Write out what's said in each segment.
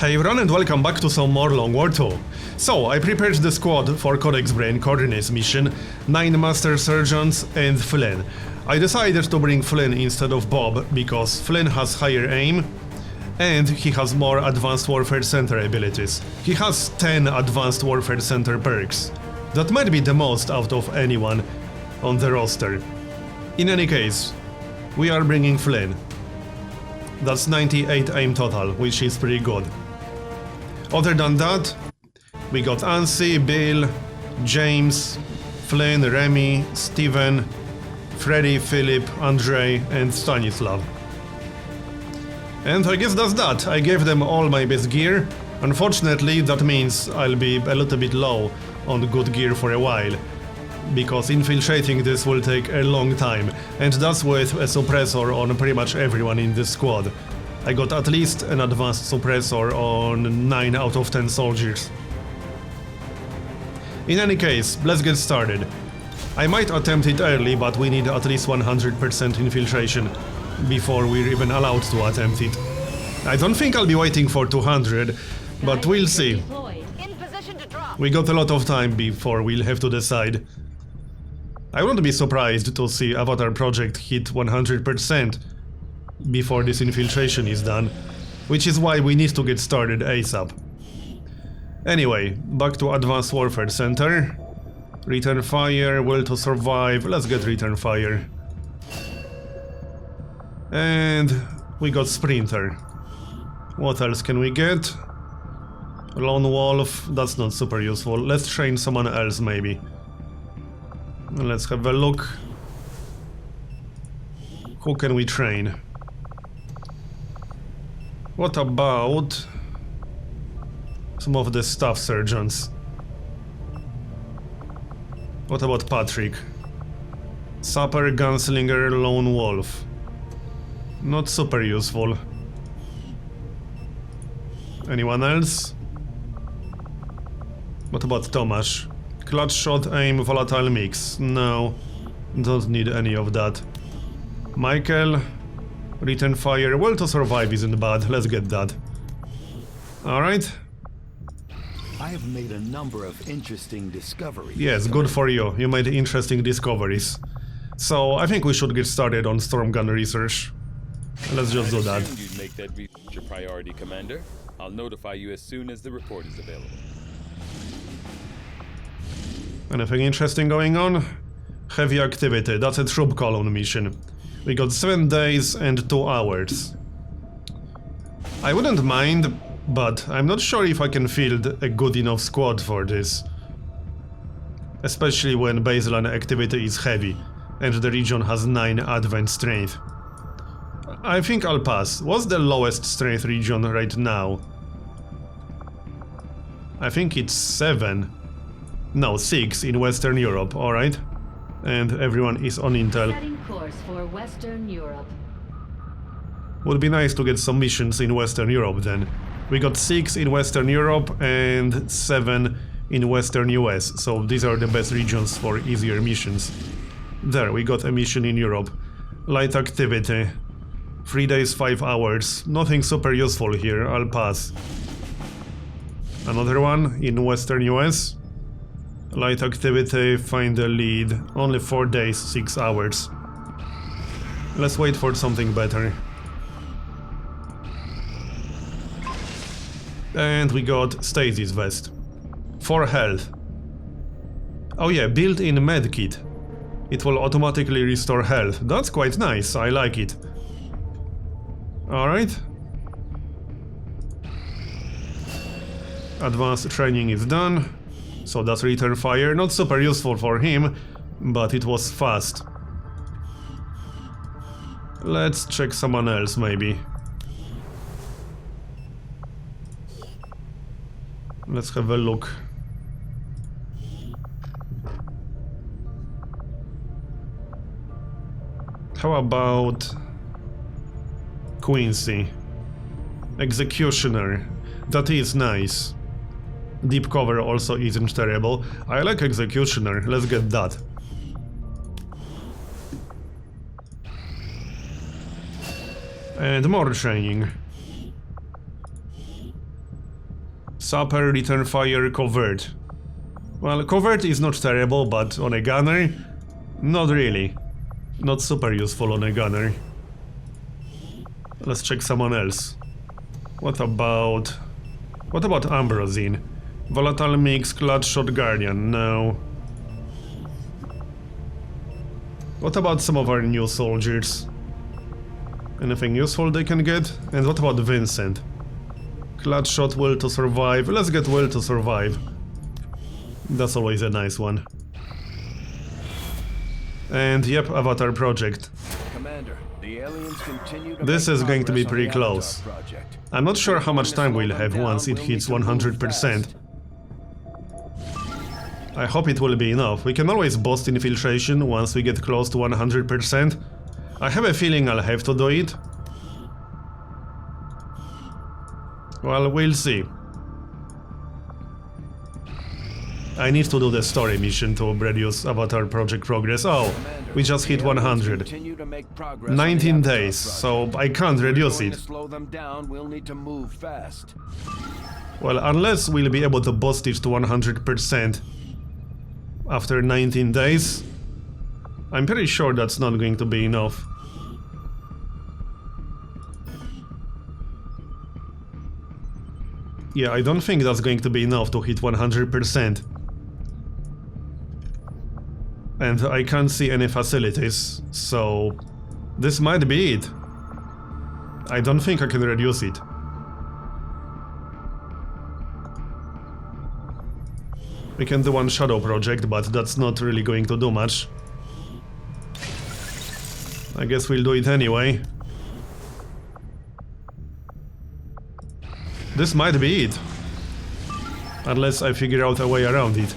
Hey everyone and welcome back to some more Long War 2. So, I prepared the squad for Codex Brain Coordinates mission, 9 Master Surgeons and Flynn. I decided to bring Flynn instead of Bob, because Flynn has higher aim and he has more Advanced Warfare Center abilities. He has 10 Advanced Warfare Center perks. That might be the most out of anyone on the roster. In any case, we are bringing Flynn. That's 98 aim total, which is pretty good. Other than that, we got Ansi, Bill, James, Flynn, Remy, Steven, Freddy, Philip, Andrzej and Stanislav. And I guess that's that. I gave them all my best gear. Unfortunately, that means I'll be a little bit low on good gear for a while, because infiltrating this will take a long time, and that's with a suppressor on pretty much everyone in this squad. I got at least an advanced suppressor on 9 out of 10 soldiers. In any case, let's get started. I might attempt it early, but we need at least 100% infiltration before we're even allowed to attempt it. I don't think I'll be waiting for 200, but we'll see. We got a lot of time before we'll have to decide. I wouldn't be surprised to see Avatar Project hit 100% before this infiltration is done, which is why we need to get started ASAP. Anyway, back to Advanced Warfare Center. Return fire, will to survive, let's get return fire. And we got Sprinter. What else can we get? Lone Wolf, that's not super useful. Let's train someone else maybe. Let's have a look. Who can we train? What about some of the staff surgeons? What about Patrick? Sapper, Gunslinger, Lone Wolf. Not super useful. Anyone else? What about Tomasz? Clutch shot, aim, volatile mix. No, don't need any of that. Michael, return fire, will to survive isn't bad, let's get that. Alright. I have made a number of interesting discoveries. Yes, good for you, you made interesting discoveries. So, I think we should get started on storm gun research. Let's just do that. You'd make that research a priority, Commander. I'll notify you as soon as the report is available. Anything interesting going on? Heavy activity, that's a troop column mission. We got 7 days and 2 hours. I wouldn't mind, but I'm not sure if I can field a good enough squad for this. Especially when baseline activity is heavy, and the region has 9 advent strength. I think I'll pass. What's the lowest strength region right now? I think it's 7. No, 6 in Western Europe, alright. And everyone is on Intel. Setting course for Western Europe. Would be nice to get some missions in Western Europe then. We got 6 in Western Europe and 7 in Western US, so these are the best regions for easier missions. There, we got a mission in Europe. Light activity. 3 days, 5 hours. Nothing super useful here, I'll pass. Another one in Western US. Light activity, find the lead. Only 4 days, 6 hours. Let's wait for something better. And we got Stasis Vest. 4 health. Oh yeah, built-in medkit. It will automatically restore health. That's quite nice, I like it. Alright. Advanced training is done. So that's return fire, not super useful for him, but it was fast. Let's check someone else maybe. Let's have a look. How about Quincy? Executioner. That is nice. Deep cover also isn't terrible. I like Executioner, let's get that. And more training. Sapper, return fire, covert. Well, covert is not terrible, but on a gunner? Not really. Not super useful on a gunner. Let's check someone else. What about Ambrosine? Volatile mix, clutch shot guardian, no. What about some of our new soldiers? Anything useful they can get? And what about Vincent? Clutch shot, will to survive. Let's get will to survive. That's always a nice one. And yep, Avatar project. Commander, the aliens continue to This make is going to be progress on pretty the close. Avatar project. I'm not sure how much To time slow we'll them have down, once it we'll hits need to move 100%. fast. I hope it will be enough. We can always boost infiltration once we get close to 100%. I have a feeling I'll have to do it. Well, we'll see. I need to do the story mission to reduce Avatar project progress. Oh, we just hit 100. Continue to make progress on the 19 Avatar days, so project. I can't reduce Going it. to slow them down, we'll need to move fast. Well, unless we'll be able to boost it to 100% after 19 days, I'm pretty sure that's not going to be enough. Yeah, I don't think that's going to be enough to hit 100%. And I can't see any facilities, so this might be it. I don't think I can reduce it. We can do one shadow project, but that's not really going to do much. I guess we'll do it anyway. This might be it. Unless I figure out a way around it.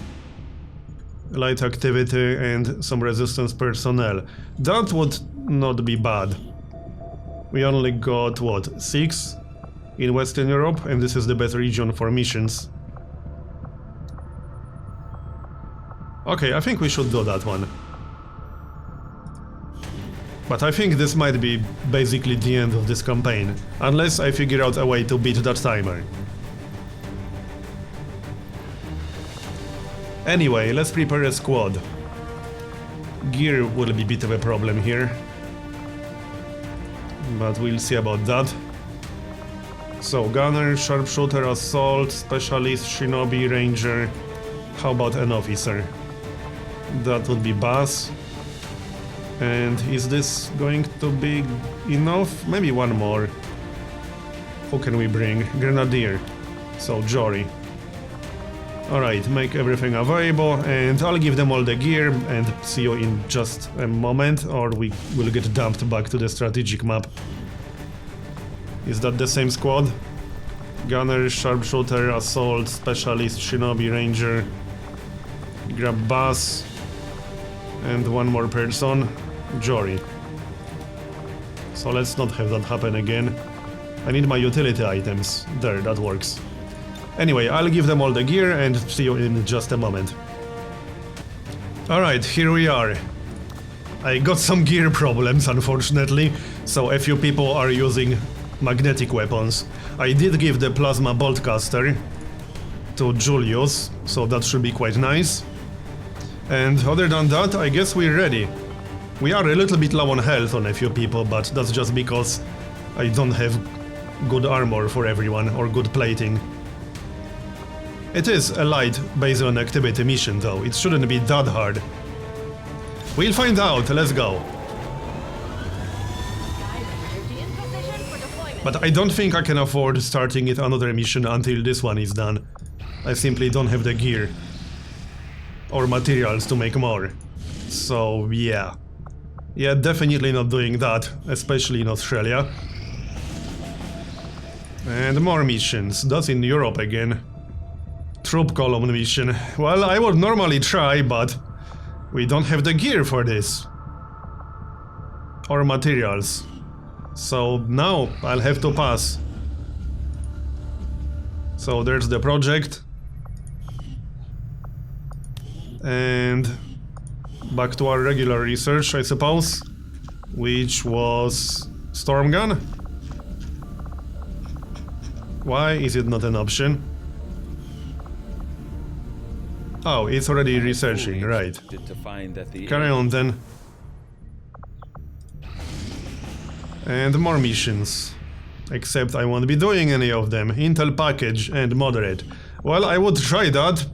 Light activity and some resistance personnel. That would not be bad. We only got, what, 6 in Western Europe, and this is the best region for missions. Okay, I think we should do that one. But I think this might be basically the end of this campaign, unless I figure out a way to beat that timer. Anyway, let's prepare a squad. Gear will be a bit of a problem here, but we'll see about that. So, gunner, sharpshooter, assault, specialist, shinobi, ranger. How about an officer? That would be Bass. And is this going to be enough? Maybe one more. Who can we bring? Grenadier. So, Jory. Alright, make everything available, and I'll give them all the gear, and see you in just a moment, or we will get dumped back to the strategic map. Is that the same squad? Gunner, sharpshooter, assault, specialist, shinobi, ranger. Grab Bass. And one more person, Jory. So let's not have that happen again. I need my utility items. There, that works. Anyway, I'll give them all the gear and see you in just a moment. Alright, here we are. I got some gear problems, unfortunately, so a few people are using magnetic weapons. I did give the plasma boltcaster to Julius, so that should be quite nice. And other than that, I guess we're ready. We are a little bit low on health on a few people, but that's just because I don't have good armor for everyone, or good plating. It is a light based on activity mission though, it shouldn't be that hard. We'll find out, let's go. Skyranger in position for deployment. But I don't think I can afford starting it another mission until this one is done. I simply don't have the gear. Or materials to make more. So, yeah. Yeah, definitely not doing that, especially in Australia. And more missions, that's in Europe again. Troop column mission. Well, I would normally try, but we don't have the gear for this. Or materials. So now I'll have to pass. So there's the project. And back to our regular research, I suppose, which was Stormgun. Why is it not an option? Oh, it's already researching, right. To find that the Carry on then. And more missions. Except I won't be doing any of them. Intel package and moderate. Well, I would try that,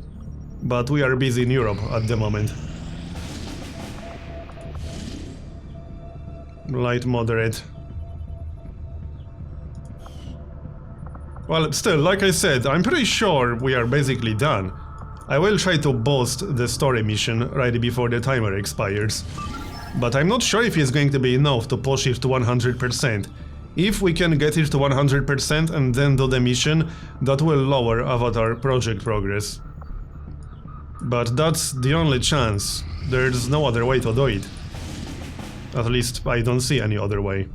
but we are busy in Europe at the moment. Light moderate. Well, still, like I said, I'm pretty sure we are basically done. I will try to boost the story mission right before the timer expires. But I'm not sure if it's going to be enough to push it to 100%. If we can get it to 100% and then do the mission, that will lower Avatar project progress. But that's the only chance. There's no other way to do it. At least I don't see any other way.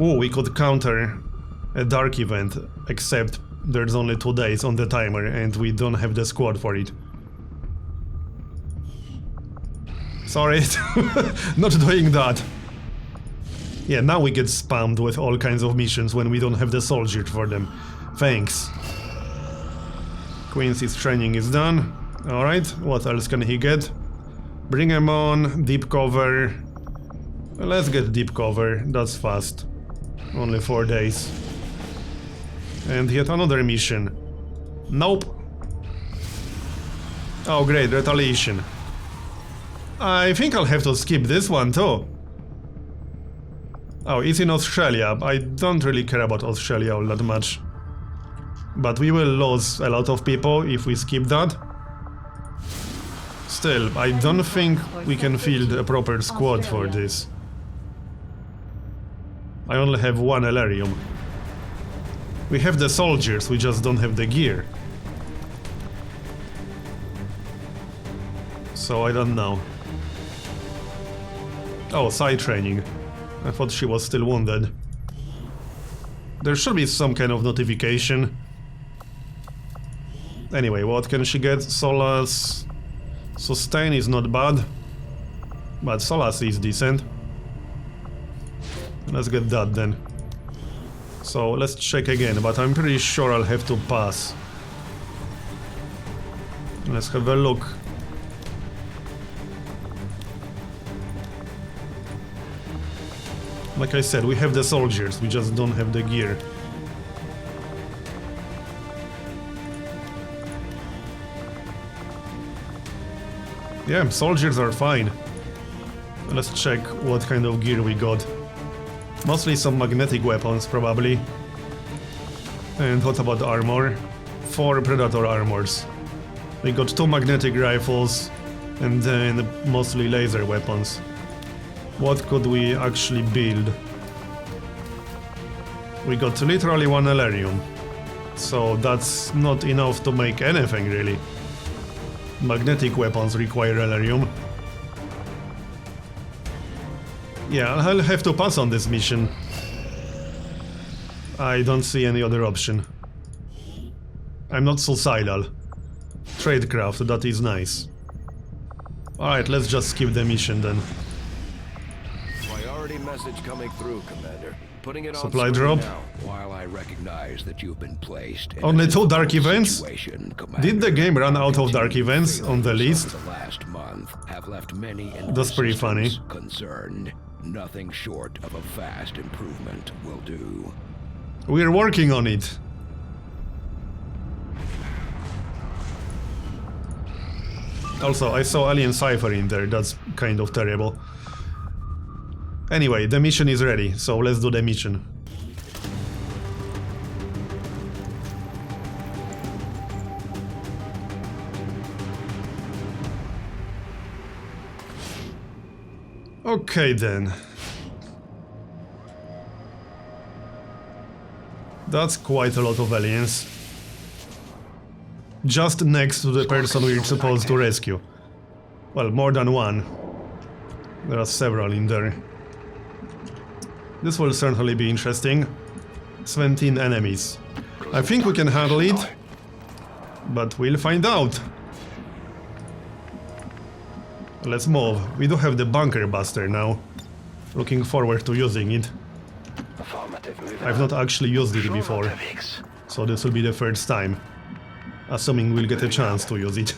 Oh, we could counter a dark event, except there's only 2 days on the timer and we don't have the squad for it. Sorry, not doing that. Yeah, now we get spammed with all kinds of missions when we don't have the soldier for them. Thanks. Quincy's training is done. Alright, what else can he get? Bring him on, deep cover. Let's get deep cover, that's fast. Only 4 days. And yet another mission. Nope. Oh great, retaliation. I think I'll have to skip this one too. Oh, it's in Australia. I don't really care about Australia all that much. But we will lose a lot of people if we skip that. Still, I don't think we can field a proper squad for this. I only have 1 Elerium. We have the soldiers, we just don't have the gear. So I don't know. Oh, side training. I thought she was still wounded. There should be some kind of notification. Anyway, what can she get? Solace... Sustain is not bad. But Solace is decent. Let's get that then. So let's check again, but I'm pretty sure I'll have to pass. Let's have a look. Like I said, we have the soldiers, we just don't have the gear. Yeah, soldiers are fine. Let's check what kind of gear we got. Mostly some magnetic weapons, probably. And what about armor? 4 Predator armors. We got 2 magnetic rifles, and then mostly laser weapons. What could we actually build? We got literally 1 Elerium. So that's not enough to make anything, really. Magnetic weapons require Elerium. Yeah, I'll have to pass on this mission. I don't see any other option. I'm not suicidal. Tradecraft, that is nice. Alright, let's just skip the mission then. Priority message coming through, Commander. Putting it Supply on drop. now. While I recognize that you've been placed in Only a 2 dark difficult events? situation, Did the game run out of dark continued events on the failures list? over the last month have left many in That's our pretty funny. systems concerned. Nothing short of a fast improvement will do. We're working on it. Also, I saw Alien Cypher in there, that's kind of terrible. Anyway, the mission is ready, so let's do the mission. Okay then. That's quite a lot of aliens. Just next to the person we're supposed to rescue. Well, more than 1. There are several in there. This will certainly be interesting. 17 enemies. I think we can handle it, but we'll find out. Let's move. We do have the bunker buster now. Looking forward to using it. I've not actually used it before, so this will be the first time. Assuming we'll get a chance to use it.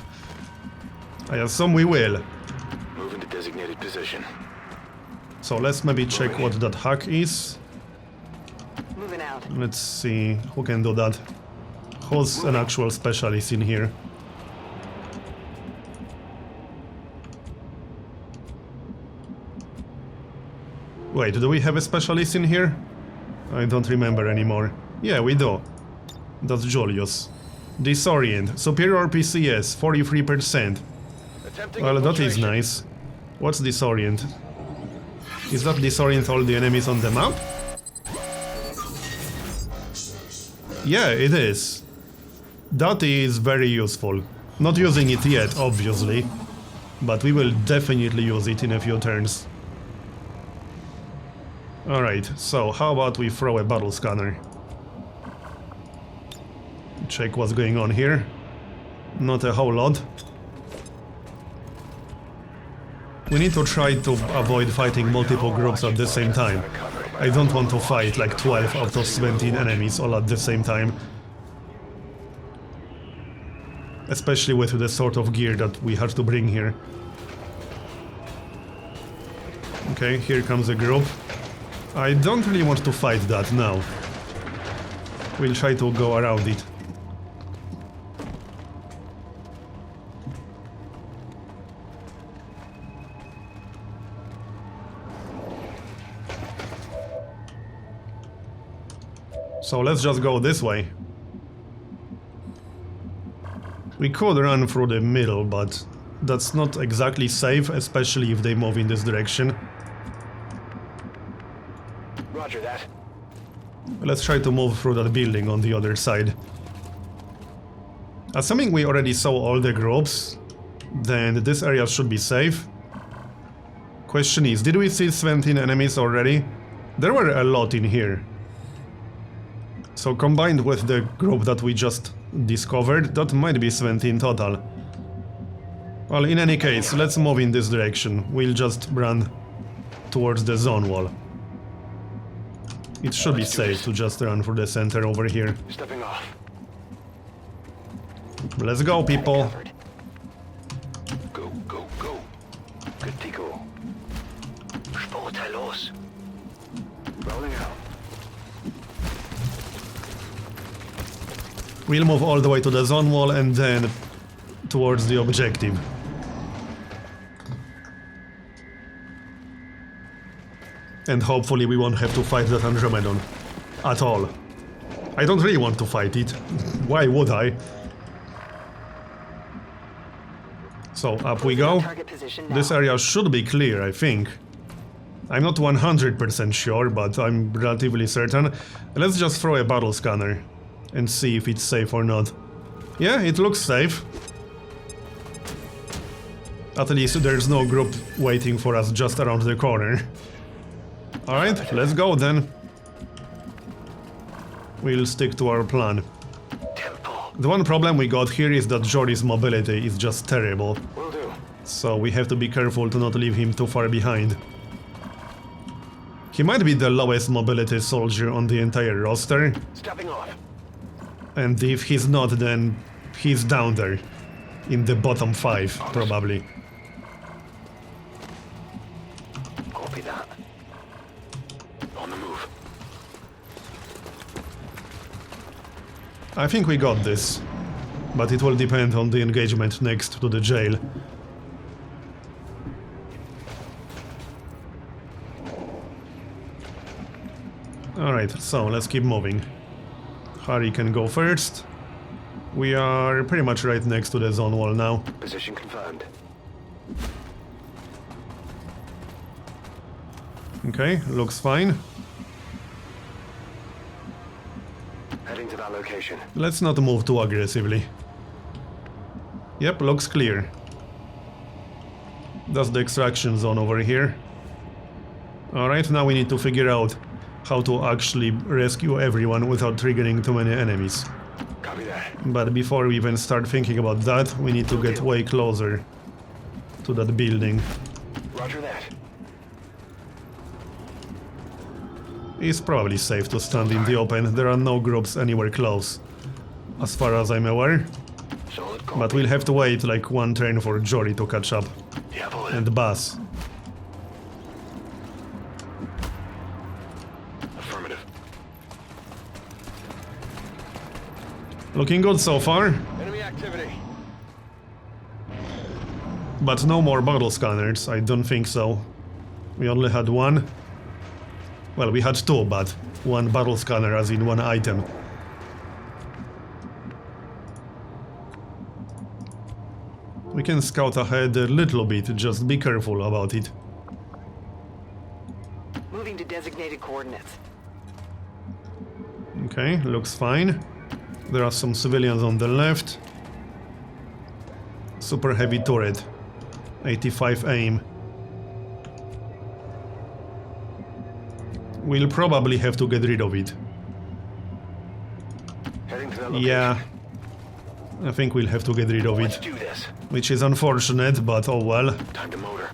I assume we will. Move into designated position. So let's maybe check what that hack is. Moving out. Let's see who can do that. Who's an actual specialist in here? Wait, do we have a specialist in here? I don't remember anymore. Yeah, we do. That's Julius. Disorient. Superior PCS, 43%. Well, that is nice. What's disorient? Is that disorient all the enemies on the map? Yeah, it is. That is very useful. Not using it yet, obviously. But we will definitely use it in a few turns. Alright, so how about we throw a battle scanner? Check what's going on here. Not a whole lot. We need to try to avoid fighting multiple groups at the same time. I don't want to fight like 12 out of 17 enemies all at the same time. Especially with the sort of gear that we have to bring here. Okay, here comes a group. I don't really want to fight that now. We'll try to go around it. So let's just go this way. We could run through the middle, but that's not exactly safe, especially if they move in this direction. Roger that. Let's try to move through that building on the other side. Assuming we already saw all the groups, then this area should be safe. Question is, did we see 17 enemies already? There were a lot in here. So combined with the group that we just discovered, that might be 17 total. Well, in any case, let's move in this direction. We'll just run towards the zone wall. It should be safe to just run for the center over here. Stepping off. Let's go, people. Go, go, go. Good to go. Sportteil los. Rolling out. We'll move all the way to the zone wall and then towards the objective. And hopefully we won't have to fight that Andromedon. At all. I don't really want to fight it. Why would I? So, up we go. This area should be clear, I think. I'm not 100% sure, but I'm relatively certain. Let's just throw a battle scanner and see if it's safe or not. Yeah, it looks safe. At least there's no group waiting for us just around the corner. Alright, let's go then. We'll stick to our plan. The one problem we got here is that Jory's mobility is just terrible. Will do. So we have to be careful to not leave him too far behind. He might be the lowest mobility soldier on the entire roster. Stepping off. And if he's not, then he's down there. In the bottom 5, probably. Copy that. On the move. I think we got this. But it will depend on the engagement next to the jail. Alright, so let's keep moving. Harry can go first. We are pretty much right next to the zone wall now. Position confirmed. Okay, looks fine. Heading to that location. Let's not move too aggressively. Yep, looks clear. That's the extraction zone over here. Alright, now we need to figure out how to actually rescue everyone without triggering too many enemies. Copy that. But before we even start thinking about that, we need to get way closer to that building. Roger that. It's probably safe to stand in the open. There are no groups anywhere close, as far as I'm aware. But we'll have to wait like one train for Jory to catch up. Yeah, boy. And Buzz. Affirmative. Looking good so far. Enemy activity. But no more bottle scanners, I don't think so. We only had one. Well, we had two, but one bottle scanner as in one item. We can scout ahead a little bit, just be careful about it. Moving to designated coordinates. Okay, looks fine. There are some civilians on the left. Super heavy turret. 85 aim. We'll probably have to get rid of it. Heading to that location. Yeah. I think we'll have to get rid of Let's it. do this. Which is unfortunate, but oh well. Time to motor.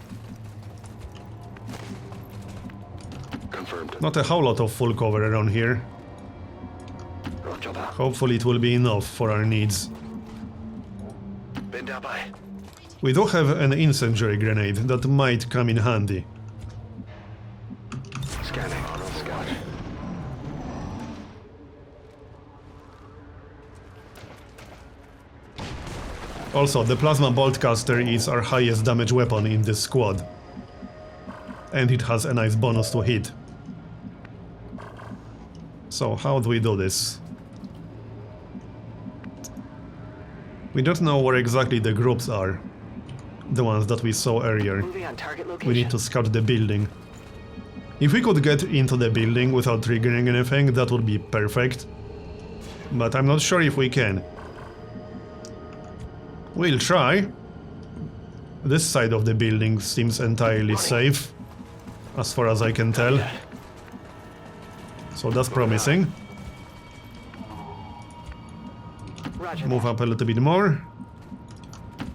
Confirmed. Not a whole lot of full cover around here. Roger that. Hopefully it will be enough for our needs. Been down by. We do have an incendiary grenade that might come in handy. Scanning. Auto scout. Also, the plasma boltcaster is our highest damage weapon in this squad. And it has a nice bonus to hit. So, how do we do this? We don't know where exactly the groups are. The ones that we saw earlier. Moving on target location. We need to scout the building. If we could get into the building without triggering anything, that would be perfect. But I'm not sure if we can. We'll try. This side of the building seems entirely safe, as far as I can tell. So that's promising. Roger. Move up a little bit more.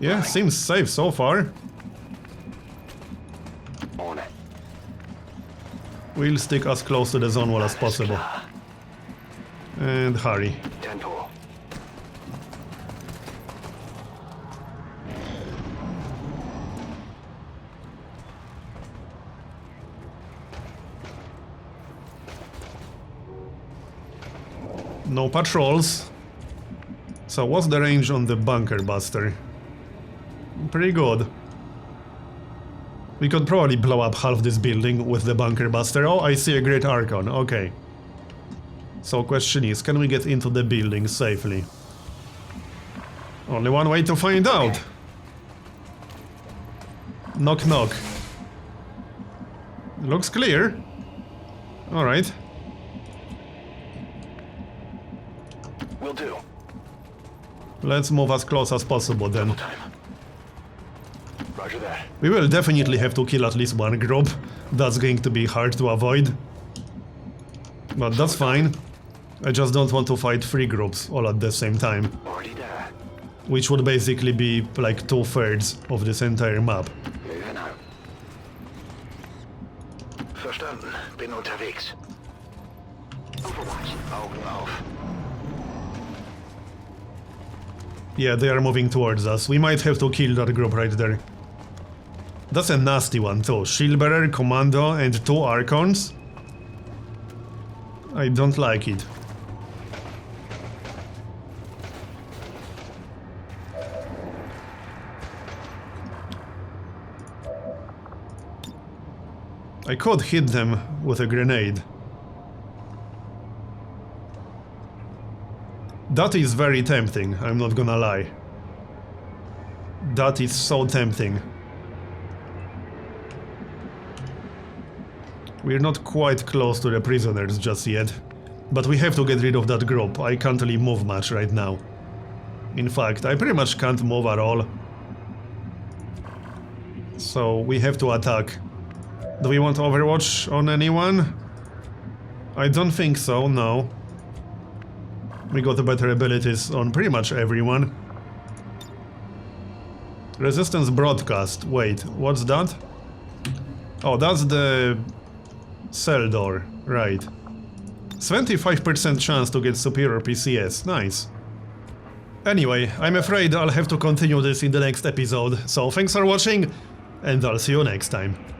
Yeah, seems safe so far. On it. We'll stick as close to the zone wall as possible. And hurry. 10-4. No patrols. So what's the range on the bunker buster? Pretty good. We could probably blow up half this building with the bunker buster. Oh, I see a great Archon. Okay. So question is, can we get into the building safely? Only one way to find out. Knock knock. Looks clear. Alright. Will do. Let's move as close as possible then. Time. Roger that. We will definitely have to kill at least one group. That's going to be hard to avoid. But that's fine. I just don't want to fight 3 groups all at the same time. Already there. Which would basically be like 2/3 of this entire map. Moving out. Verstanden. Bin unterwegs. Overwatch. Augen auf. Yeah, they are moving towards us. We might have to kill that group right there. That's a nasty one too. Shieldbearer, Commando, and 2 Archons. I don't like it. I could hit them with a grenade. That is very tempting, I'm not gonna lie. That is so tempting. We're not quite close to the prisoners just yet, but we have to get rid of that group. I can't really move much right now. In fact, I pretty much can't move at all. So we have to attack. Do we want Overwatch on anyone? I don't think so, no. We got better abilities on pretty much everyone. Resistance broadcast. Wait, what's that? Oh, that's the cell door, right. 75% chance to get superior PCS, nice. Anyway, I'm afraid I'll have to continue this in the next episode, so thanks for watching, and I'll see you next time.